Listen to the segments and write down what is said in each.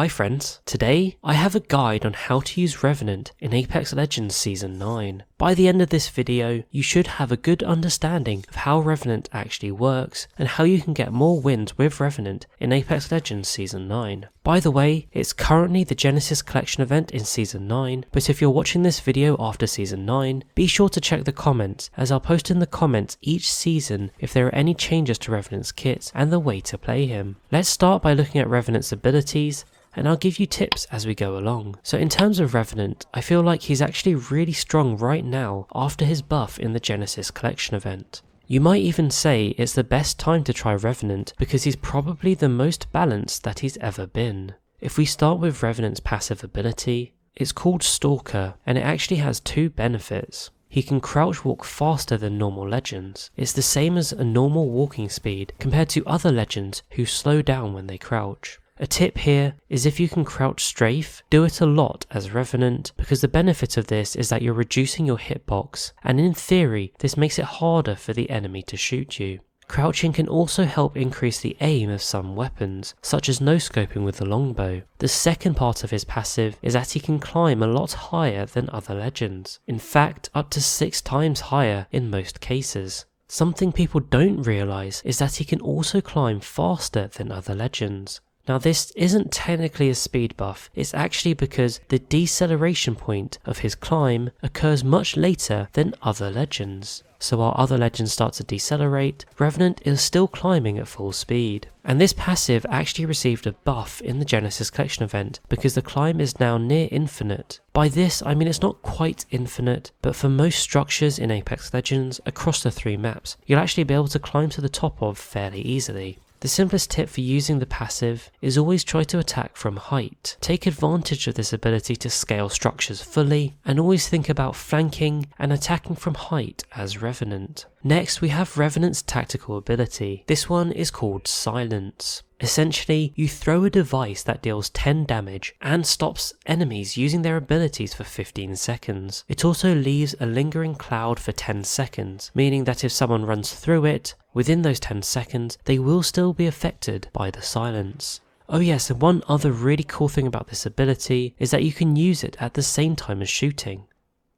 Hi friends, today I have a guide on how to use Revenant in Apex Legends Season 9. By the end of this video, you should have a good understanding of how Revenant actually works and how you can get more wins with Revenant in Apex Legends Season 9. By the way, it's currently the Genesis Collection event in Season 9, but if you're watching this video after Season 9, be sure to check the comments, as I'll post in the comments each season if there are any changes to Revenant's kit and the way to play him. Let's start by looking at Revenant's abilities, and I'll give you tips as we go along. So in terms of Revenant, I feel like he's actually really strong right now after his buff in the Genesis Collection event. You might even say it's the best time to try Revenant because he's probably the most balanced that he's ever been. If we start with Revenant's passive ability, it's called Stalker, and it actually has two benefits. He can crouch walk faster than normal legends. It's the same as a normal walking speed compared to other legends who slow down when they crouch. A tip here is if you can crouch strafe, do it a lot as Revenant, because the benefit of this is that you're reducing your hitbox, and in theory this makes it harder for the enemy to shoot you. Crouching can also help increase the aim of some weapons, such as no-scoping with the longbow. The second part of his passive is that he can climb a lot higher than other legends, in fact up to 6 times higher in most cases. Something people don't realise is that he can also climb faster than other legends. Now this isn't technically a speed buff, it's actually because the deceleration point of his climb occurs much later than other legends. So while other legends start to decelerate, Revenant is still climbing at full speed. And this passive actually received a buff in the Genesis Collection event because the climb is now near infinite. By this I mean it's not quite infinite, but for most structures in Apex Legends across the 3 maps, you'll actually be able to climb to the top of fairly easily. The simplest tip for using the passive is always try to attack from height. Take advantage of this ability to scale structures fully, and always think about flanking and attacking from height as Revenant. Next we have Revenant's tactical ability. This one is called Silence. Essentially, you throw a device that deals 10 damage and stops enemies using their abilities for 15 seconds. It also leaves a lingering cloud for 10 seconds, meaning that if someone runs through it, within those 10 seconds, they will still be affected by the silence. Oh yes, and one other really cool thing about this ability is that you can use it at the same time as shooting.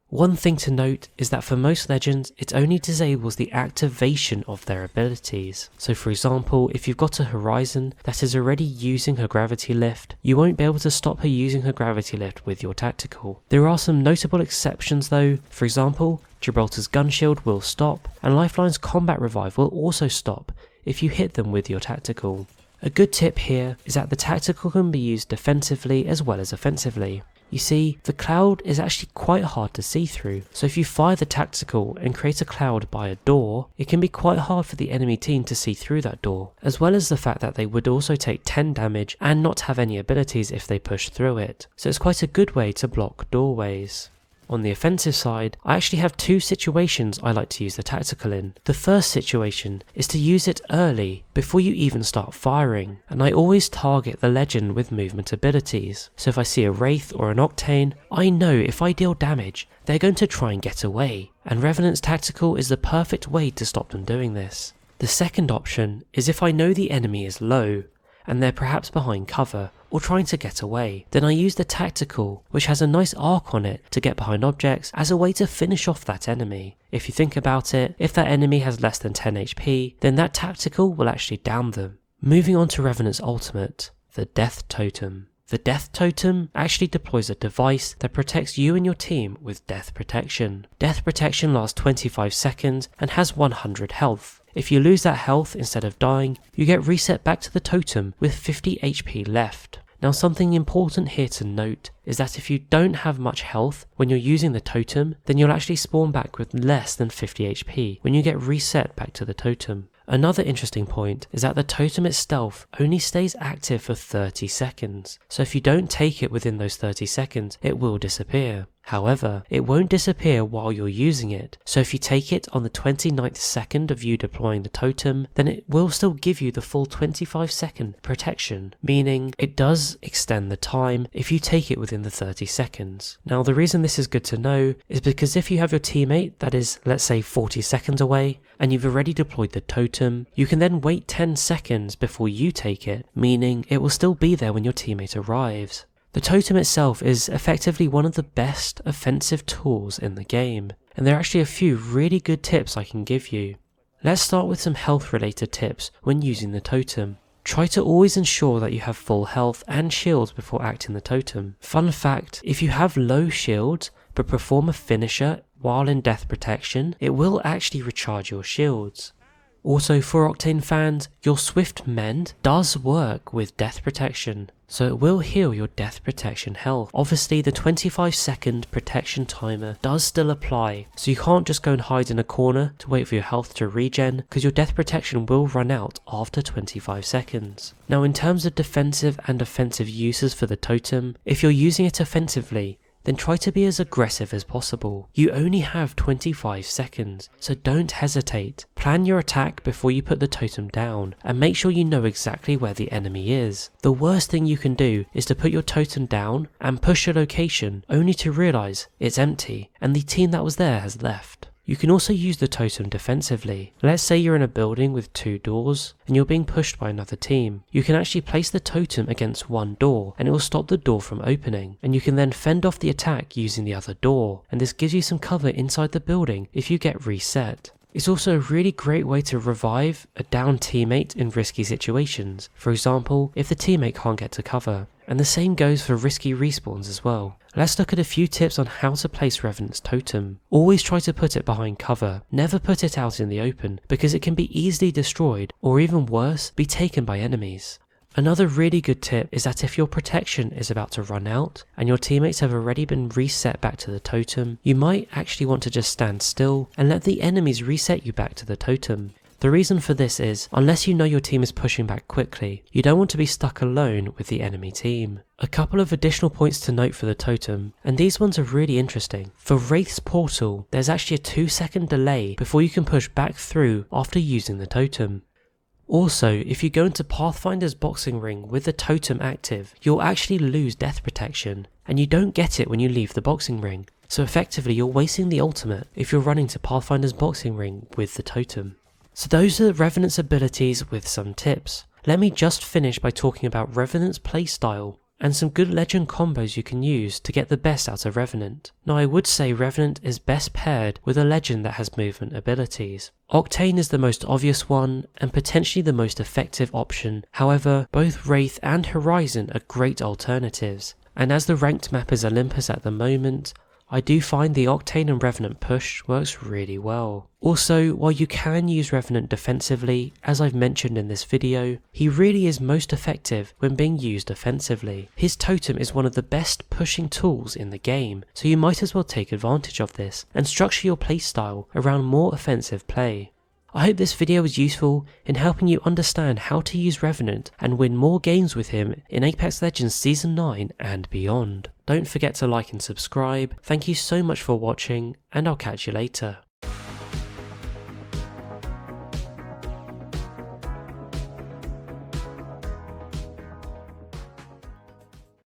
One thing to note is that for most legends, it only disables the activation of their abilities. So for example, if you've got a Horizon that is already using her gravity lift, you won't be able to stop her using her gravity lift with your tactical. There are some notable exceptions though. For example, Gibraltar's gun shield will stop, and Lifeline's combat revive will also stop if you hit them with your tactical. A good tip here is that the tactical can be used defensively as well as offensively. You see, the cloud is actually quite hard to see through, so if you fire the tactical and create a cloud by a door, it can be quite hard for the enemy team to see through that door, as well as the fact that they would also take 10 damage and not have any abilities if they push through it, so it's quite a good way to block doorways. On the offensive side, I actually have 2 situations I like to use the tactical in. The first situation is to use it early, before you even start firing, and I always target the legend with movement abilities. So if I see a Wraith or an Octane, I know if I deal damage, they're going to try and get away, and Revenant's tactical is the perfect way to stop them doing this. The second option is if I know the enemy is low, and they're perhaps behind cover, or trying to get away, then I use the tactical, which has a nice arc on it to get behind objects as a way to finish off that enemy. If you think about it, if that enemy has less than 10 HP, then that tactical will actually down them. Moving on to Revenant's ultimate, the Death Totem. The Death Totem actually deploys a device that protects you and your team with Death Protection. Death Protection lasts 25 seconds and has 100 health. If you lose that health instead of dying, you get reset back to the totem with 50 HP left. Now something important here to note is that if you don't have much health when you're using the totem, then you'll actually spawn back with less than 50 HP when you get reset back to the totem. Another interesting point is that the totem itself only stays active for 30 seconds, so if you don't take it within those 30 seconds, it will disappear. However, it won't disappear while you're using it, so if you take it on the 29th second of you deploying the totem, then it will still give you the full 25-second protection, meaning it does extend the time if you take it within the 30 seconds. Now the reason this is good to know is because if you have your teammate that is, let's say, 40 seconds away, and you've already deployed the totem, you can then wait 10 seconds before you take it, meaning it will still be there when your teammate arrives. The totem itself is effectively one of the best offensive tools in the game, and there are actually a few really good tips I can give you. Let's start with some health related tips when using the totem. Try to always ensure that you have full health and shields before acting the totem. Fun fact, if you have low shields but perform a finisher while in death protection, it will actually recharge your shields. Also for Octane fans, your Swift Mend does work with death protection, so it will heal your death protection health. Obviously the 25-second protection timer does still apply, so you can't just go and hide in a corner to wait for your health to regen, because your death protection will run out after 25 seconds. Now in terms of defensive and offensive uses for the totem, if you're using it offensively, then try to be as aggressive as possible. You only have 25 seconds, so don't hesitate. Plan your attack before you put the totem down, and make sure you know exactly where the enemy is. The worst thing you can do is to put your totem down and push a location, only to realise it's empty, and the team that was there has left. You can also use the totem defensively. Let's say you're in a building with 2 doors and you're being pushed by another team. You can actually place the totem against one door and it will stop the door from opening, and you can then fend off the attack using the other door, and this gives you some cover inside the building if you get reset. It's also a really great way to revive a down teammate in risky situations, for example if the teammate can't get to cover, and the same goes for risky respawns as well. Let's look at a few tips on how to place Revenant's totem. Always try to put it behind cover, never put it out in the open, because it can be easily destroyed, or even worse, be taken by enemies. Another really good tip is that if your protection is about to run out, and your teammates have already been reset back to the totem, you might actually want to just stand still and let the enemies reset you back to the totem. The reason for this is, unless you know your team is pushing back quickly, you don't want to be stuck alone with the enemy team. A couple of additional points to note for the totem, and these ones are really interesting. For Wraith's portal, there's actually a 2-second delay before you can push back through after using the totem. Also, if you go into Pathfinder's boxing ring with the totem active, you'll actually lose death protection, and you don't get it when you leave the boxing ring. So effectively you're wasting the ultimate if you're running to Pathfinder's boxing ring with the totem. So those are Revenant's abilities with some tips. Let me just finish by talking about Revenant's playstyle and some good legend combos you can use to get the best out of Revenant. Now I would say Revenant is best paired with a legend that has movement abilities. Octane is the most obvious one and potentially the most effective option, however both Wraith and Horizon are great alternatives, and as the ranked map is Olympus at the moment, I do find the Octane and Revenant push works really well. Also, while you can use Revenant defensively, as I've mentioned in this video, he really is most effective when being used offensively. His totem is one of the best pushing tools in the game, so you might as well take advantage of this and structure your playstyle around more offensive play. I hope this video was useful in helping you understand how to use Revenant and win more games with him in Apex Legends Season 9 and beyond. Don't forget to like and subscribe. Thank you so much for watching, and I'll catch you later.